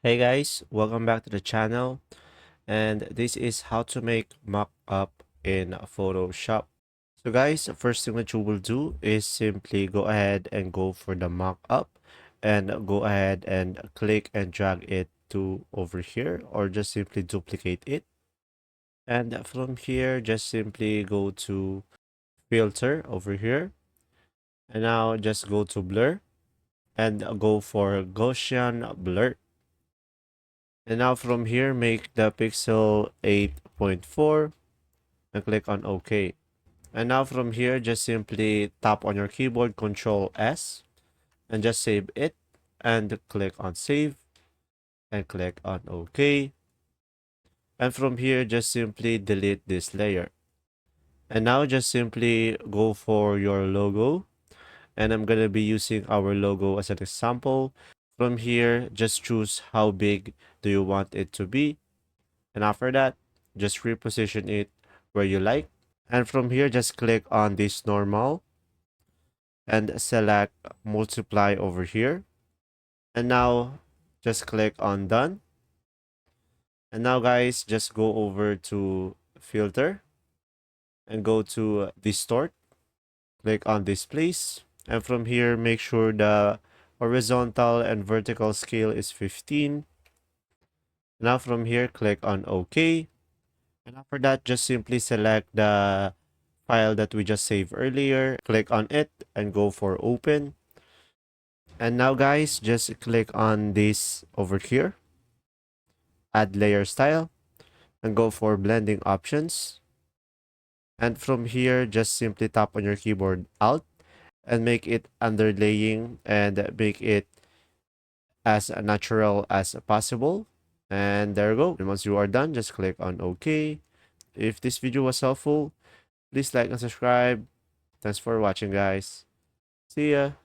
Hey guys, welcome back to the channel, and this is how to make mock-up in Photoshop. So guys, first thing that you will do is simply go ahead and go for the mock-up and go ahead and click and drag it to over here, or just simply duplicate it. And from here, just simply go to filter over here, and now just go to blur and go for Gaussian blur. And now from here, make the pixel 8.4 and click on OK. And now from here, just simply tap on your keyboard, Control S, and just save it. And click on Save and click on OK. And from here, just simply delete this layer. And now just simply go for your logo. And I'm going to be using our logo as an example. From here, just choose how big do you want it to be. And after that, just reposition it where you like. And from here, just click on this normal and select multiply over here. And now just click on done. And now guys, just go over to filter and go to distort. Click on displace. And from here, make sure the horizontal and vertical scale is 15. Now from here, click on OK. And after that, just simply select the file that we just saved earlier. Click on it and go for open. And now guys, just click on this over here, add layer style, and go for blending options. And from here, just simply tap on your keyboard Alt and make it underlaying and make it as natural as possible. And there you go. And once you are done, just click on OK. If this video was helpful, please like and subscribe. Thanks for watching, guys. See ya.